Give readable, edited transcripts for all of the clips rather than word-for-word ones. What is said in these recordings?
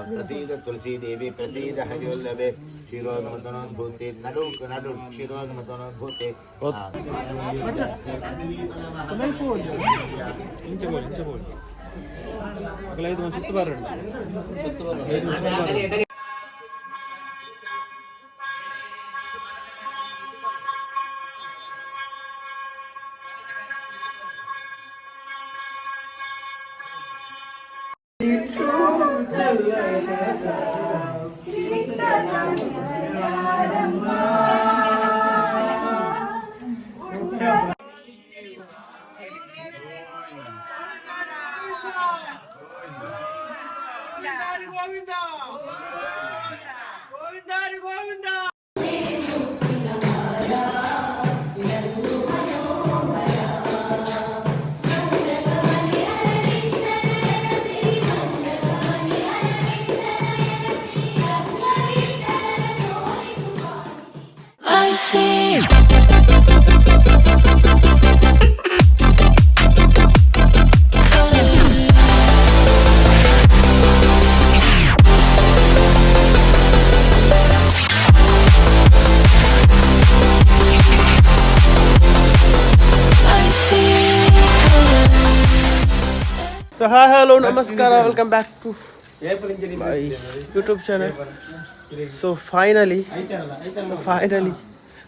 प्रसीद तुलसी देवी प्रसीद हरिवल्लभे क्षीरोन्मतनोद्भूते Nadda Nadda क्षीरोन्मतनोद्भूते So hi, hello, namaskara, welcome back to my YouTube channel. So finally,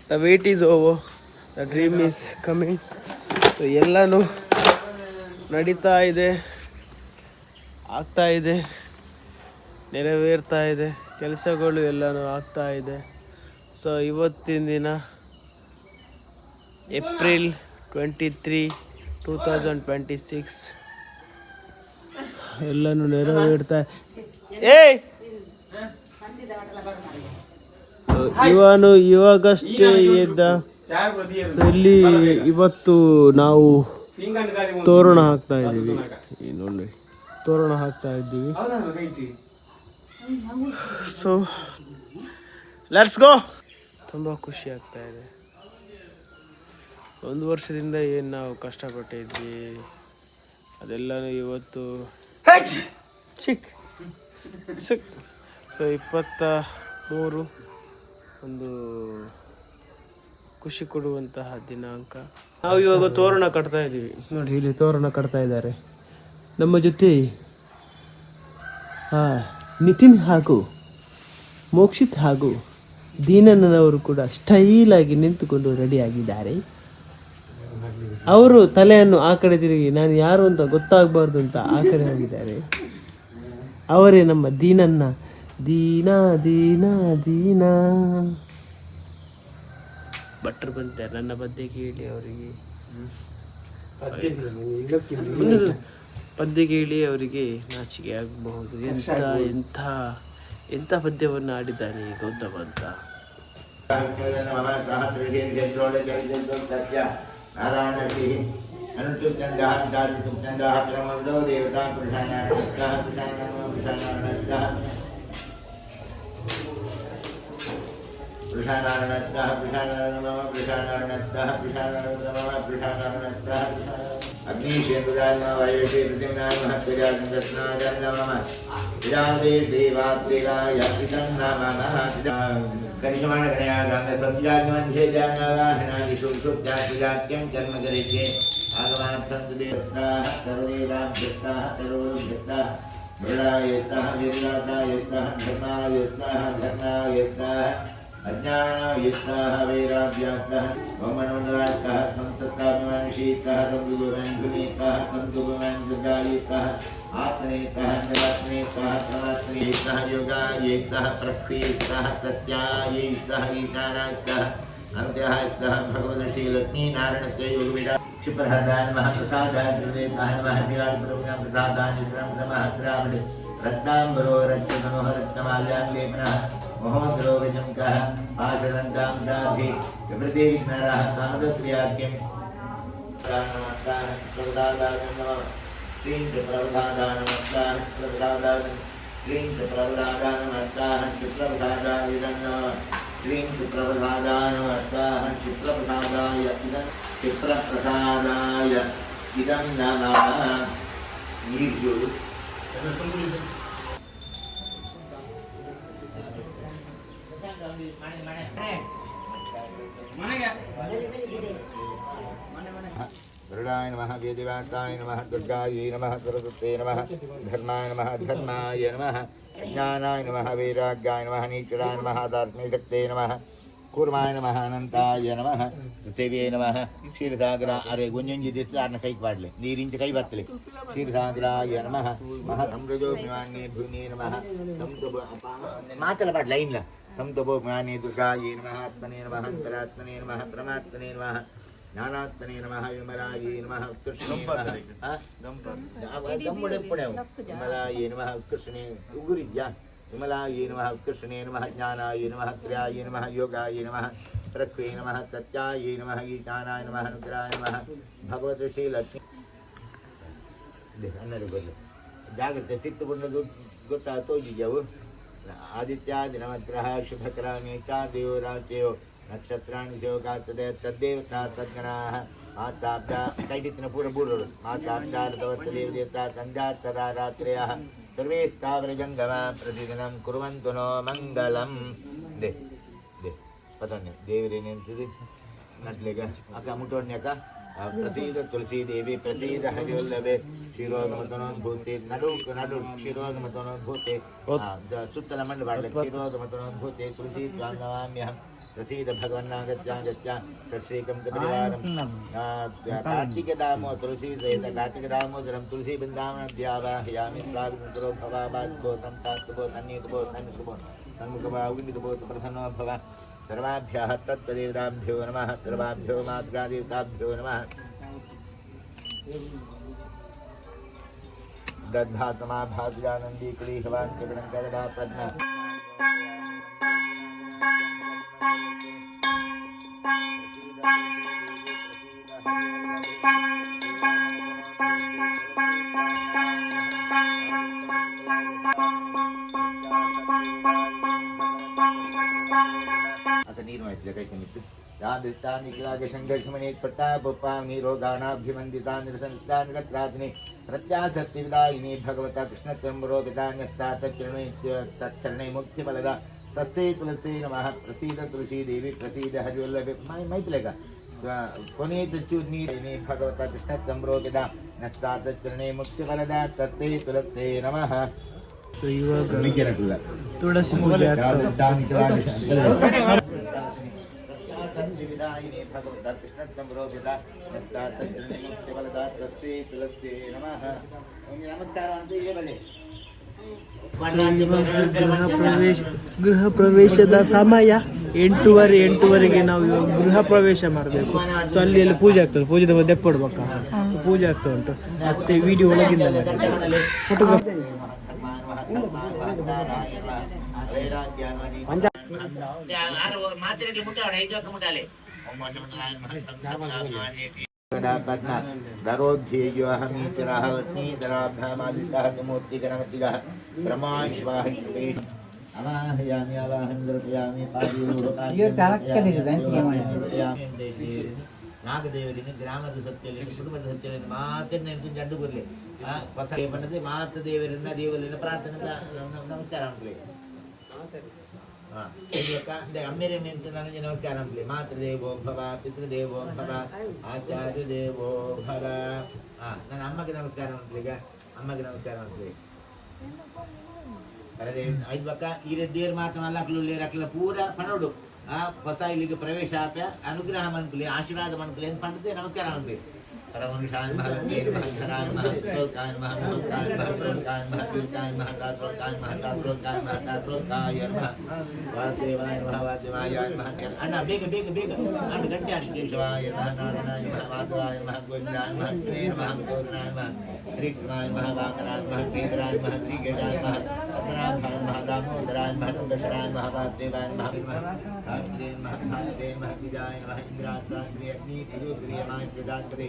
the wait is over. The dream is coming. So ಎಲ್ಲಾನು ನಡೀತಾ ಇದೆ, ಆಗ್ತಾ ಇದೆ, ನೆರವೇರ್ತಾ ಇದೆ, ಕೆಲಸಗಳು ಎಲ್ಲಾನು ಆಗ್ತಾ ಇದೆ. ಸೊ ಇವತ್ತಿನ ದಿನ ಏಪ್ರಿಲ್ 23, 2026 ಎಲ್ಲಾನು ನೆರವೇರ್ತಾ ಇವನು ಇವಾಗಷ್ಟೇ ಎದ್ದ. ಇಲ್ಲಿ ಇವತ್ತು ನಾವು ತೋರಣ ಹಾಕ್ತಾ ಇದ್ದೀವಿ. ನೋಡಿ, ತೋರಣ ಹಾಕ್ತಾ ಇದ್ದೀವಿ. So let's go. ತುಂಬ ಖುಷಿ ಆಗ್ತಾ ಇದೆ. ಒಂದು ವರ್ಷದಿಂದ ಏನು ನಾವು ಕಷ್ಟಪಟ್ಟಿದ್ವಿ ಅದೆಲ್ಲನೂ ಇವತ್ತು ಸೊ 23 ಒಂದು ಖುಷಿ ಕೊಡುವಂತಹ ದಿನಾಂಕ. ನಾವು ಇವಾಗ ತೋರಣ ಕಟ್ತಾ ಇದ್ದೀವಿ. ನೋಡಿ, ಇಲ್ಲಿ ತೋರಣ ಕಟ್ತಾ ಇದ್ದಾರೆ. ನಮ್ಮ ಜೊತೆ ನಿತಿನ್ ಹಾಗೂ ಮೋಕ್ಷಿತ್ ಹಾಗೂ ದೀನಣ್ಣನವರು ಕೂಡ ಸ್ಟೈಲ್ ಆಗಿ ನಿಂತುಕೊಂಡು ರೆಡಿ ಆಗಿದ್ದಾರೆ. ಅವರು ತಲೆಯನ್ನು ಆ ಕಡೆ ತಿರುಗಿ ನಾನು ಯಾರು ಅಂತ ಗೊತ್ತಾಗಬಾರ್ದು ಅಂತ ಆ ಕಡೆ ಹೋಗಿದ್ದಾರೆ. ಅವರೇ ನಮ್ಮ ದೀನನ್ನ. ದೀನಾ ದೀನಾ ದೀನಾ ಭಟ್ರು ಬಂತಾರೆ. ನನ್ನ ಪದ್ಯ ಕೇಳಿ ಅವರಿಗೆ ಪದ್ಯ ಕೇಳಿ ಅವರಿಗೆ ನಾಚಿಕೆ ಆಗಬಹುದು. ಎಂಥ ಪದ್ಯವನ್ನು ಆಡಿದ್ದಾನೆ ಗೌತಮ ಅಂತ. अज्ञानयुक्तः वैराग्यास्तः वमनोन्वास्तः संसत्ताभिमानशीतः संयुगोरञ्जुनेतः संयुगोरञ्जुगायुक्तः आत्मनेतः निरात्मनेतः समात्मनेतः योगायुक्तः प्रकृतियुक्तः सत्यायुक्तः ईशानायुक्तः अन्त्ययुक्तः भगवद्श्रीलक्ष्मीनारायणस्य योगविदा क्षिप्रहदाय महाप्रसादाय गुरुदेवाय नमः विराटप्रभुं प्रसादाय नित्रं नमः श्रावणे रत्नाम्बरो रच्यमनोहरत्नमाल्यां लेपनः महोदरोगजंकः आचरन्तां दाधि विप्रतिविघ्नरः कामदस्त्रियाख्यं नमस्कार प्रवदादानं नमः श्रीं प्रवदादानं नमस्कार प्रवदादानं श्रीं प्रवदादानं नमस्कार प्रवदादाय नमः श्रीं प्रवदादानं नमस्कार प्रवदादाय इदं प्रप्रसादाय इदं नमः नीजु गरुडाय नमः वेदिवासाय नमः दुर्गायै नमः सरस्वत्यै नमः धर्माय नमः धर्माय नमः ज्ञानाय नमः वैराग्याय नमः नीचराय नमः दार्शनिकशक्तये नमः कूर्माय नमः अनंताय नमः पृथिव्यै नमः क्षीरसागरा अरे गुंजंजी दिसलारन कई पाडले नीरिंच कई बत्तले क्षीरसागराय नमः महासमृजोभिमान्ये भूमि नमः समतोब मातल पाड लाइन ला समतोभिमान्ये दुर्गायै नमः आत्मने नमः अंतरात्मने नमः परमात्मने नमः ज्ञानात्मने नमः विमलायै नमः उत्कृष्णे नमः दम्मुडे पुणे विमलायै नमः उत्कृष्णे उगुरिज्जा विमलायै नमः उत्कृष्णे नमः ज्ञानाय नमः क्रियायै नमः योगाय नमः प्रकृते नमः सत्यायै नमः ईशानाय नमः अनुग्रहाय नमः भगवते श्री लक्ष्मी जागृत चित्तपुण्य गोता तोजिजವು आदित्यादि नवग्रह शुभकराणि च देवराज्यो नक्षत्राणि योगास्तदे तद्देवता तद्गणाः माताब्दा कैटित्न पूर्वबूढोरु माताब्दार्धवत्सदेवदेवता सञ्जातरा रात्र्यः सर्वे स्थावरजङ्गमा प्रतिदिनं कुर्वन्तु नो मङ्गलम् दे दे पतन्ने देवरेनेंतिदि नट्लेगा अक्का मुटोन्यक प्रसीद तुलसी देवी प्रसीद हरिवल्लभे क्षीरोदमतनोद्भूते नडु नडु क्षीरोदमतनोद्भूते सुत्तल मण्ड बाडले क्षीरोदमतनोद्भूते तुलसी स्वामिनमाम्यहं प्रसीद भगवन्नागत्यागत्या षट्श्रीकं कपिलवारं कार्तिक दामो तुलसी सहित कार्तिक दामोदरं तुलसी वृन्दावनं ध्यावाहयामि स्वागतंतरो भवाबाद्भो संतास्तुभो सन्निहितभो सन्निहितभो सन्मुखभा उगितभो प्रसन्नो भव सर्वाभ्यः तत्तदेवताभ्यो नमः सर्वाभ्यो मातृदेवताभ्यो नमः दद्भातमाभासुजानन्दी क्लेशवान् कृपणङ्करदा पद्म प्रत्याशक्तिदायिनी भगवता कृष्णचंद्रोपितान्यस्ताचरणे मुक्तिफलदा तस्ते तुलसी नमः प्रसीद तुलसी देवी प्रसीद हरिवल्लभे मैथिलेगा पुनीत चूर्णी भगवता कृष्णचंद्रोपिता नस्ताचरणे मुक्तिफलदा तस्ते तुलसी नमः ತುಳಸಿ ಪೂಜೆ विदायिनी भगवता कृष्णचंद्रोपिता नस्ताचरणे मुक्तिफलदा तस्ते तुलसी नमः नमस्कार ಅಂತ ಈಗ ಬನ್ನಿ ಗೃಹ ಪ್ರವೇಶದ ಸಮಯ 8:30ಗೆ ನಾವು ಇವಾಗ ಗೃಹ ಪ್ರವೇಶ ಮಾಡಬೇಕು. ಸೊ ಅಲ್ಲಿ ಪೂಜೆ ಆಗ್ತದೆ, ಪೂಜೆದ ಮಧ್ಯೆ ಕೊಡ್ಬೇಕಾ ಪೂಜೆ ಆಗ್ತಾ ಉಂಟು. ಮತ್ತೆ ವಿಡಿಯೋ ಒಳಗಿಂದ ಫೋಟೋಗ್ರಾಫಿ दरोध्येयोऽहमीचराहवत्नीधराभ्यामादित्याः ब्रह्माश्वाः अवाहयामि अवाहन्दर्पयामि ನಾಗದೇವರಿಗೆ ಗ್ರಾಮದ ಸತ್ಯದಲ್ಲಿ ಕುಟುಂಬದ ಸತ್ಯದಲ್ಲಿ ಮಾತನ್ನ ನೆನಪು ಜಡ್ಡು ಬರಲಿ ಹೊಸ ಬಣ್ಣದೆ ಮಾತ ದೇವರನ್ನ ದೇವರನ್ನ ಪ್ರಾರ್ಥನೆ ನಮಸ್ಕಾರ ಅಂತಲೇ ಅಮ್ಮೇರೆ ನೆನಪು ನನಗೆ ನಮಸ್ಕಾರ ಅಂತಲೇ ಮಾತೃದೇವೋ ಭವ ಪಿತೃದೇವೋ ಭವ ಆಚಾರ್ಯ ದೇವೋ ಭವ ನನ್ನ ಅಮ್ಮಗೆ ನಮಸ್ಕಾರ ಅಂತಲೇ ಈಗ ಅಮ್ಮಗೆ ನಮಸ್ಕಾರ ಅಂತಲೇ ಅದೇ ಐದು ಪಕ್ಕ ಈ ದೇವ್ರ ಮಾತು ಮಲ್ಲಕ್ಲು ರಕ್ಲ ಪೂರ ಪನೋಡು ಹೊಸ ಇಲ್ಲಿಗೆ ಪ್ರವೇಶ ಆಪ್ಯ ಅನುಗ್ರಹ ಮನ್ಕುಲಿ ಆಶೀರ್ವಾದ ಮನ್ಕುಲಿ ಅಂತ ಪಂಡಿತೆ ನಮಸ್ಕಾರ ಅನ್ಲಿ परमंशाय महालक्ष्मी महाधराय महात्रोकाय महामोहकाय महात्रोकाय महावीरकाय महातात्रोकाय महातात्रोकाय महातात्रोकाय नमः वासुदेवाय नमः वासुदेवाय नमः अण्ಣ ಬೇಗ ಬೇಗ ಬೇಗ 2 ಗಂಟೆ ಆಯ್ತು ಕೇಶವಾಯ ನಮಃ ನಾರಾಯಣಾಯ ನಮಃ ಮಾಧವಾಯ ನಮಃ ಗೋವಿಂದಾಯ ನಮಃ ಶ್ರೀ ನಮಃ ಗೋವಿಂದಾಯ ನಮಃ ಶ್ರೀಕೃಷ್ಣಾಯ ನಮಃ ವಾಮನಾಯ ನಮಃ ಶ್ರೀಧರಾಯ ನಮಃ ಶ್ರೀಗಜಾಯ ನಮಃ ಪದ್ಮನಾಭಾಯ ನಮಃ ದಾಮೋದರಾಯ ನಮಃ ದಶರಾಯ ನಮಃ ವಾಸುದೇವಾಯ ನಮಃ ವಾಸುದೇವ ನಮಃ ಭಾರತೇಯ ನಮಃ ವಿಜಯಾಯ ನಮಃ ಇಂದ್ರಾಸ್ತ್ರಿ ಅಗ್ನಿ ತೇಜೋಗ್ರಿಯಮಾಯ Prajapati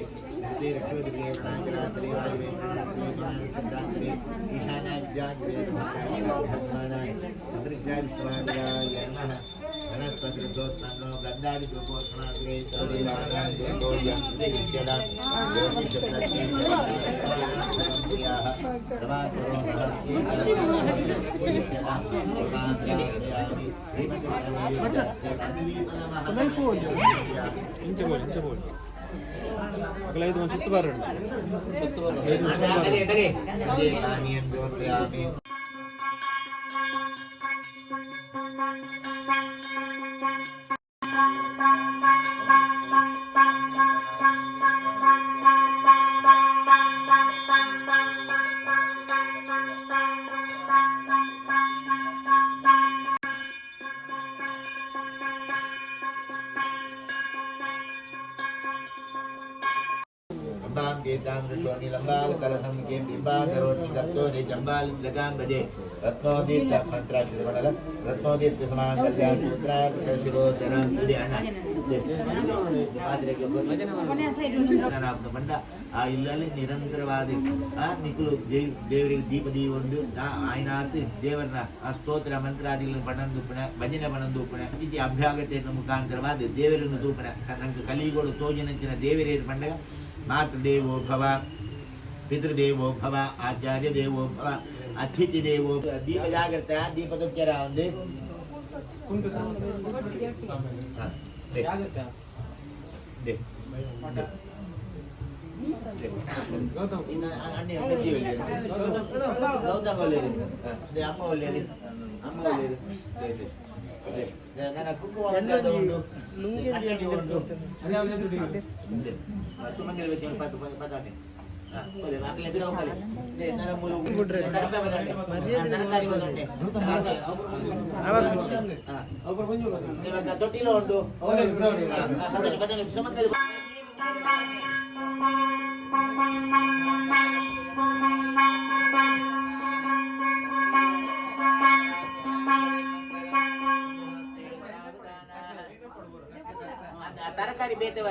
lambal kalasam game bimba daroti gatto de jambal lagam bade ratnodit mantra chidamala ratnodit saman kalyan putra kashiro dharam ide anna padre ke banda ಆ ಇಲ್ಲಲ್ಲಿ ನಿರಂತರವಾದ ನಿಖಲು ದೇವರಿಗೆ ದೀಪದಿ ಒಂದು ಆಯ್ನಾತ್ ದೇವರನ್ನ ಆ ಸ್ತೋತ್ರ ಮಂತ್ರಾದಿಗಳನ್ನು ಪಣಂದೂಪಣ ಭಜನೆ ಪಣಂದೂಪಣ ಇತಿ ಅಭ್ಯಾಗತೆಯನ್ನು ಮುಖಾಂತರವಾದ ದೇವರನ್ನು ದೂಪಣ ನಂಗೆ ಕಲಿಗೋಡು ತೋಜಿನಂಚಿನ ದೇವರೇನು ಪಂಡಗ ಮಾತೃದೇವೋ ಭವ ಪಿತೃದೇವೋ ಭವ ಆಚಾರ್ಯ ದೇವೋ ಭವ ಅತಿಥಿ ದೇವೋ ದೀಪ ಜಾಗ್ರತೆ ದೀಪ ತುಕ್ಕೆರ ಒಂದು ಗೌತಮ್ ಒಳ್ಳೆಯದು ಅಮ್ಮ ಒಳ್ಳೆಯದು ಅಮ್ಮ ಒಳ್ಳೆಯದು ನನ್ನ ಕುಂಕುಮ ಉಂಟು ಅಣ್ಣಿ ಉಂಟು ಸುಮಂಗಲ ಪದಾರ್ಥ ಮಕ್ಕಳ ಬಿಡ ಹೋಗಲಿ ನನ್ನ ಮೂಲ ತರಕಾರಿ ಬಂದುಂಟೆ ನಿಮಗೆ ತೊಟ್ಟಿಲ ಉಂಟು ಸುಮಂಗಲಿ ತರಕಾರಿ ಬೇತೇವ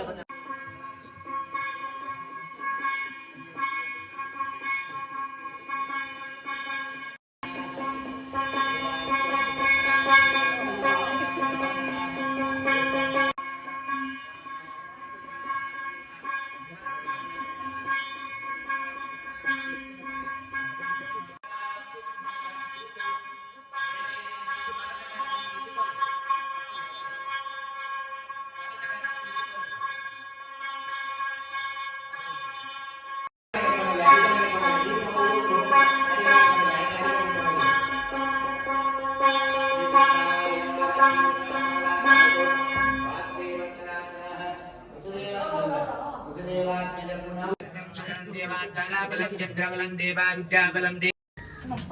ಬಲಂ ಚಂದ್ರಬಲಂ ದೇವಾ ವಿದ್ಯಾಬಲಂ ದೇ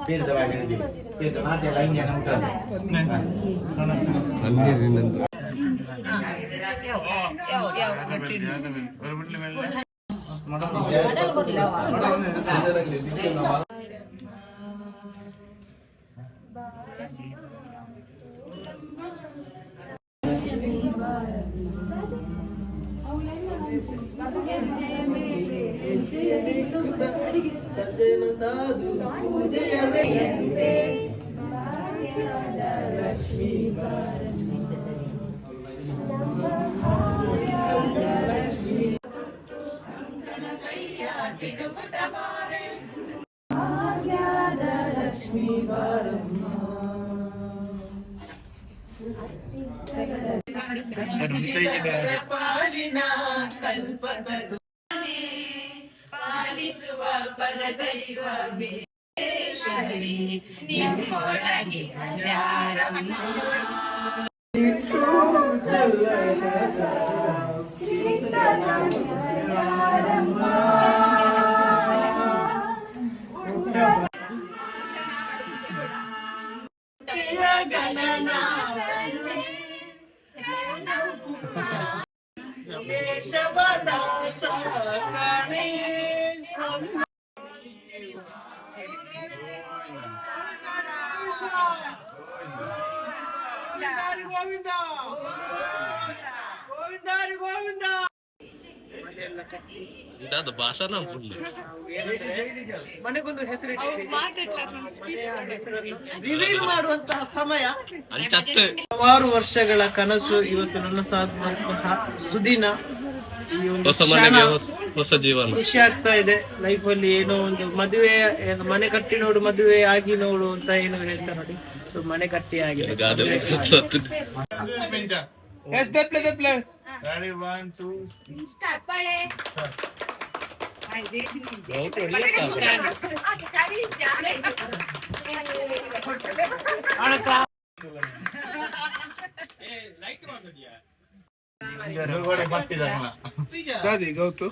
ತೀರ್ಥವಾಗಿ ತೀರ್ಥ ಮಾತೆ ಲೈಂಗ್ಯ ನಮಸ್ಕಾರ ಪಾಲಿಸುವ ಪರದೈವ ವಿಶ್ವರಿ ನಿಮ್ಮೊಳಗೆ ಯಾರಮ್ಮ ಅದು ಭಾಷಣ ಫುಲ್ ಮನೆಗೊಂದು ಹೆಸರು ರಿವೀಲ್ ಮಾಡುವಂತಹ ಸಮಯ. ಹಲವಾರು ವರ್ಷಗಳ ಕನಸು ಇವತ್ತು ನನ್ನ ಸಾಧುವಂತಹ ಸುದಿನ. ಈ ಒಂದು ಹೊಸ ಮನೆಗೆ ಹೊಸ ಜೀವನ. ಖುಷಿ ಆಗ್ತಾ ಇದೆ ಲೈಫಲ್ಲಿ. ಏನೋ ಒಂದು ಮದುವೆ, ಮನೆ ಕಟ್ಟಿ ನೋಡು ಮದುವೆ ಆಗಿ ನೋಡು ಅಂತ ಏನು ಹೇಳ್ತಾರೆ ನೋಡಿ. ಸೊ ಮನೆ ಕಟ್ಟಿ ಆಗಿದೆ. ಗೌತು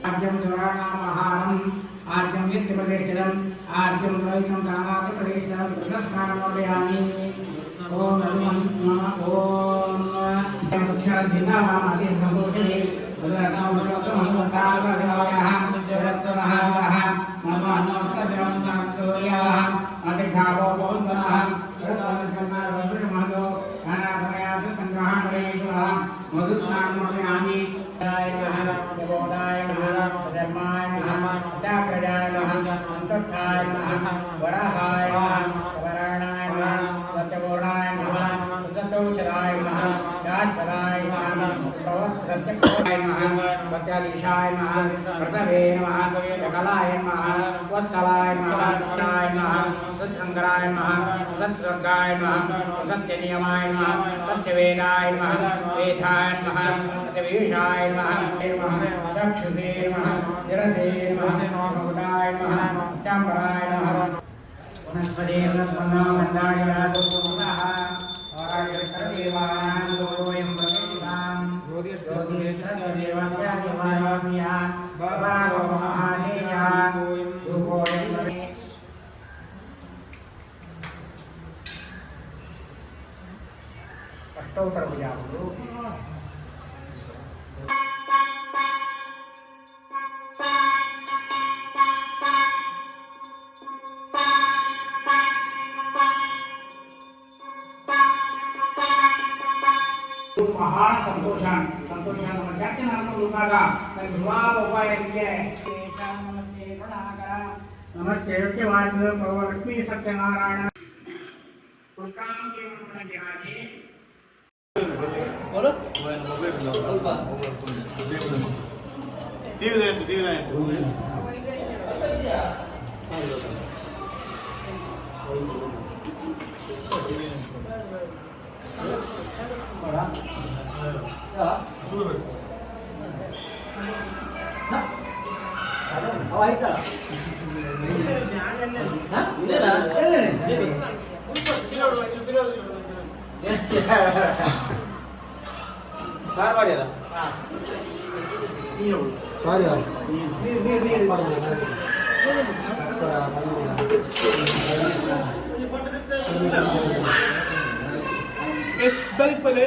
आद्यं दुराणामहारम् आद्यं नित्यप्रदेशम् आद्यं द्वैतं दानादिप्रदेशं प्रदस्थानमर्पयामि ॐ नमः ॐ दक्षिणाभिन्नामादि सन्तोषिणे वदनामृतमन्वतावदेवायः जगत्तरः नमः नमस्कारः अतिभावो भवन्तः रत्नसन्नारवृषमहतो अनाभयास संग्रहाणयेतुः मधुस्नानमर्पयामि धर्माय नमः प्रजाय नमः अंतस्थाय नमः वराहाय नमः वराणाय नमः सत्यपूर्णाय नमः सतोचराय नमः राजपदाय नमः सत्यक्षाय नमः सत्याधीशाय नमः प्रतवे नमः सकलाय नमः वत्सलाय नमः नाय नमः सत्संगराय नमः सत्सर्गाय नमः सत्यनियमाय नमः सत्यवेदाय नमः वेदाय नमः सत्यविषाय नमः दक्षुषे नमः शिरसे नमः मुकुटाय नमः चाम्बराय नमः वनस्पते वनस्पन्नामन्दाय राजोपुरः औराजसर्वेवानां दोरोयं प्रवेशितां ज्योतिषदेवत्यादिवायोमिया भवागो महादेया रूपोयं अष्टोत्तर पूजावु महान संतोषान जाते नाम लुकागा ध्रुवा उपायಕ್ಕೆ नमस्ते प्रणाकर नमस्ते योग्यवाद प्रभु लक्ष्मी सत्यनारायण पुष्काम के मन ध्याने बोलो ಸ್ವಲ್ಪ टीवी ಎಸ್ ಬರಿ ಪಲೆ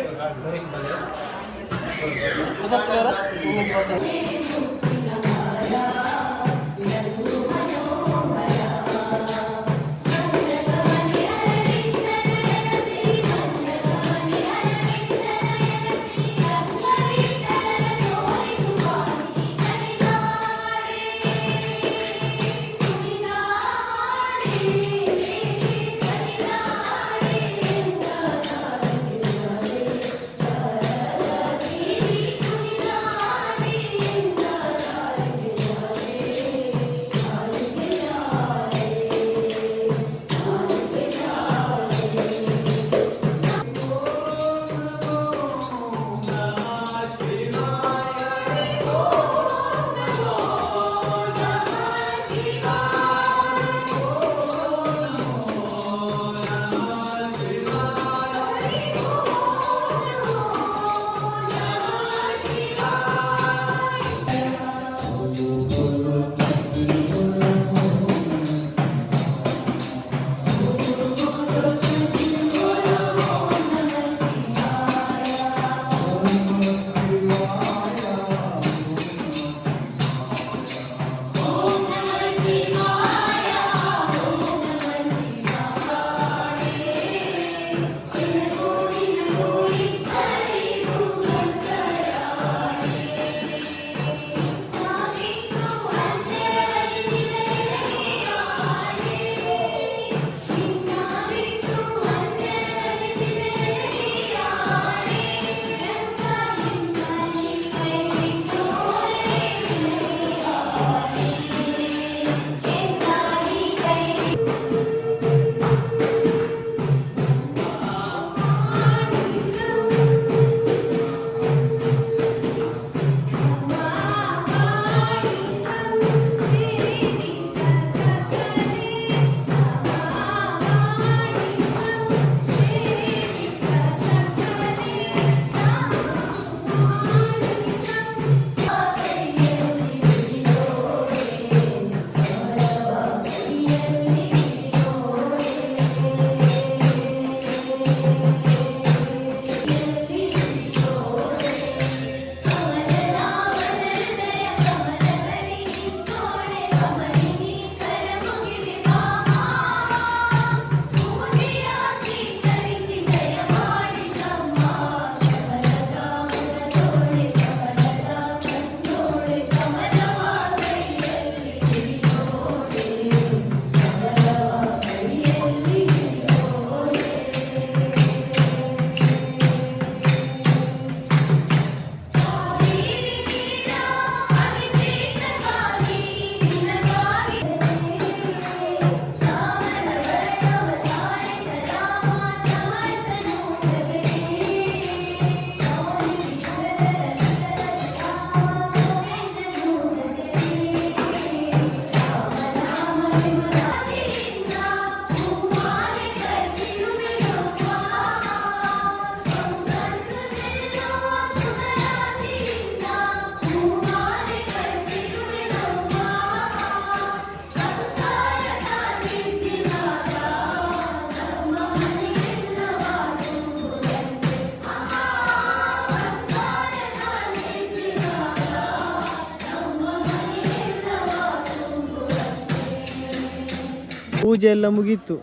ಪೂಜೆ ಎಲ್ಲ ಮುಗೀತು.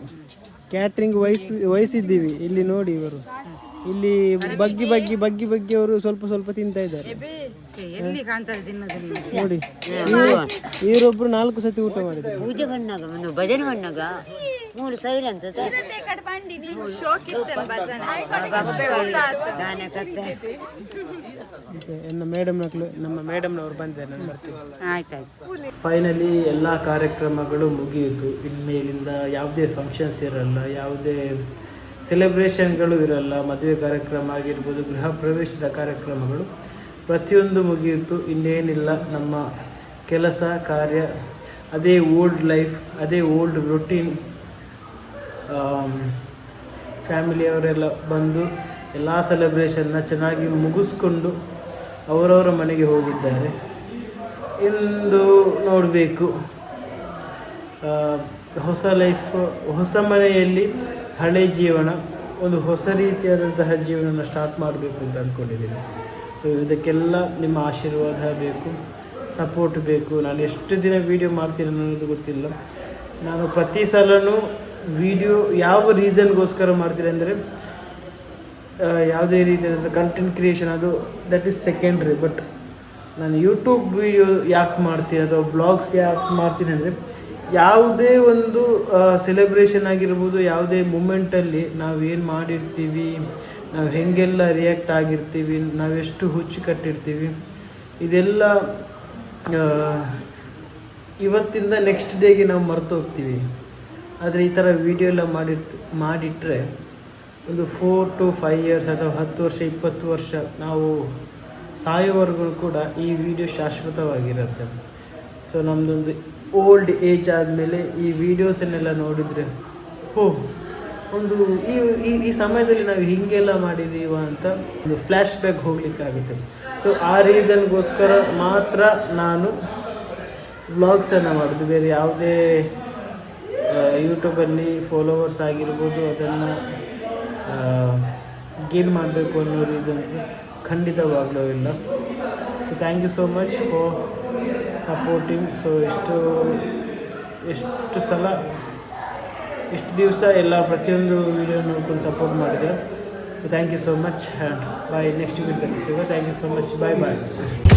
ಕ್ಯಾಟ್ರಿಂಗ್ ವಹಿಸಿದ್ದೀವಿ. ಇಲ್ಲಿ ನೋಡಿ ಇವರು ಇಲ್ಲಿ ಬಗ್ಗಿ ಅವರು ಸ್ವಲ್ಪ ತಿಂತಾ ಇದ್ದಾರೆ ನೋಡಿ. ಇವರೊಬ್ರು 4 ಸತಿ ಊಟ ಮಾಡಿದ್ದಾರೆ. ಪೂಜೆ ಬಣ್ಣಗ ಒಂದು ಭಜನೆ ಬಣ್ಣಗ ಮೂರು ಸಾವಿರ ಅನ್ಸುತ್ತೆ. ನಮ್ಮ ಮೇಡಮ್ನವರು ಬಂದಿದ್ದಾರೆ, ನಾನು ಬರ್ತೀನಿ. ಫೈನಲಿ ಎಲ್ಲ ಕಾರ್ಯಕ್ರಮಗಳು ಮುಗಿಯಿತು. ಇನ್ಮೇಲಿಂದ ಯಾವುದೇ ಫಂಕ್ಷನ್ಸ್ ಇರಲ್ಲ, ಯಾವುದೇ ಸೆಲೆಬ್ರೇಷನ್ಗಳು ಇರಲ್ಲ. ಮದುವೆ ಕಾರ್ಯಕ್ರಮ ಆಗಿರ್ಬೋದು, ಗೃಹ ಪ್ರವೇಶದ ಕಾರ್ಯಕ್ರಮಗಳು ಪ್ರತಿಯೊಂದು ಮುಗಿಯಿತು. ಇನ್ನೇನಿಲ್ಲ, ನಮ್ಮ ಕೆಲಸ ಕಾರ್ಯ ಅದೇ ಓಲ್ಡ್ ಲೈಫ್, ಅದೇ ಓಲ್ಡ್ ರೊಟೀನ್. ಫ್ಯಾಮಿಲಿಯವರೆಲ್ಲ ಬಂದು ಎಲ್ಲ ಸೆಲೆಬ್ರೇಷನ್ನ ಚೆನ್ನಾಗಿ ಮುಗಿಸ್ಕೊಂಡು ಅವರವರ ಮನೆಗೆ ಹೋಗಿದ್ದಾರೆ. ಎಂದು ನೋಡಬೇಕು ಹೊಸ ಲೈಫ್, ಹೊಸ ಮನೆಯಲ್ಲಿ ಹಳೆ ಜೀವನ, ಒಂದು ಹೊಸ ರೀತಿಯಾದಂತಹ ಜೀವನನ ಸ್ಟಾರ್ಟ್ ಮಾಡಬೇಕು ಅಂತ ಅಂದ್ಕೊಂಡಿದ್ದೀನಿ. ಸೊ ಇದಕ್ಕೆಲ್ಲ ನಿಮ್ಮ ಆಶೀರ್ವಾದ ಬೇಕು, ಸಪೋರ್ಟ್ ಬೇಕು. ನಾನು ಎಷ್ಟು ದಿನ ವೀಡಿಯೋ ಮಾಡ್ತೀನಿ ಅನ್ನೋದು ಗೊತ್ತಿಲ್ಲ. ನಾನು ಪ್ರತಿ ಸಲನೂ ವಿಡಿಯೋ ಯಾವ ರೀಸನ್ಗೋಸ್ಕರ ಮಾಡ್ತೀನಿ ಅಂದರೆ, ಯಾವುದೇ ರೀತಿಯಾದ ಕಂಟೆಂಟ್ ಕ್ರಿಯೇಷನ್ ಅದು ದಟ್ ಈಸ್ ಸೆಕೆಂಡ್ರಿ. ಬಟ್ ನಾನು ಯೂಟ್ಯೂಬ್ ವಿಡಿಯೋ ಯಾಕೆ ಮಾಡ್ತೀನಿ ಅಥವಾ ಬ್ಲಾಗ್ಸ್ ಯಾಕೆ ಮಾಡ್ತೀನಿ ಅಂದರೆ, ಯಾವುದೇ ಒಂದು ಸೆಲೆಬ್ರೇಷನ್ ಆಗಿರ್ಬೋದು, ಯಾವುದೇ ಮೂಮೆಂಟಲ್ಲಿ ನಾವೇನು ಮಾಡಿರ್ತೀವಿ, ನಾವು ಹೇಗೆಲ್ಲ ರಿಯಾಕ್ಟ್ ಆಗಿರ್ತೀವಿ, ನಾವೆಷ್ಟು ಹುಚ್ಚು ಕಟ್ಟಿರ್ತೀವಿ, ಇದೆಲ್ಲ ಇವತ್ತಿಂದ ನೆಕ್ಸ್ಟ್ ಡೇಗೆ ನಾವು ಮರೆತು ಹೋಗ್ತೀವಿ. ಆದರೆ ಈ ಥರ ವಿಡಿಯೋ ಎಲ್ಲ ಮಾಡಿಟ್ರೆ ಒಂದು 4 to 5 years ಅಥವಾ 10 ವರ್ಷ 20 ವರ್ಷ ನಾವು ಸಾಯೋವರೆಗೂ ಕೂಡ ಈ ವಿಡಿಯೋ ಶಾಶ್ವತವಾಗಿರುತ್ತೆ. ಸೊ ನಮ್ಮದೊಂದು ಓಲ್ಡ್ ಏಜ್ ಆದಮೇಲೆ ಈ ವಿಡಿಯೋಸನ್ನೆಲ್ಲ ನೋಡಿದರೆ ಒಂದು ಈ ಸಮಯದಲ್ಲಿ ನಾವು ಹೀಗೆಲ್ಲ ಮಾಡಿದ್ದೀವ ಅಂತ ಒಂದು ಫ್ಲ್ಯಾಶ್ ಬ್ಯಾಕ್ ಹೋಗ್ಲಿಕ್ಕಾಗುತ್ತೆ. ಸೊ ಆ ರೀಸನ್ಗೋಸ್ಕರ ಮಾತ್ರ ನಾನು ವ್ಲಾಗ್ಸನ್ನು ಮಾಡೋದು. ಬೇರೆ ಯಾವುದೇ ಯೂಟ್ಯೂಬಲ್ಲಿ ಫಾಲೋವರ್ಸ್ ಆಗಿರ್ಬೋದು ಅದನ್ನು ಗೇನ್ ಮಾಡಬೇಕು ಅನ್ನೋ ರೀಸನ್ಸ್ ಖಂಡಿತವಾಗಲೂ ಇಲ್ಲ. So thank you so much for supporting. So ಎಷ್ಟು ಸಲ ಇಷ್ಟು ದಿವಸ ಎಲ್ಲ ಪ್ರತಿಯೊಂದು ವಿಡಿಯೋ ನೋಡ್ಕೊಂಡು ಸಪೋರ್ಟ್ ಮಾಡಿದರೆ. So thank you so much and bye. Next ವೀಕಲ್ಲಿ ಸಿಗೋ. Thank you so much. Bye.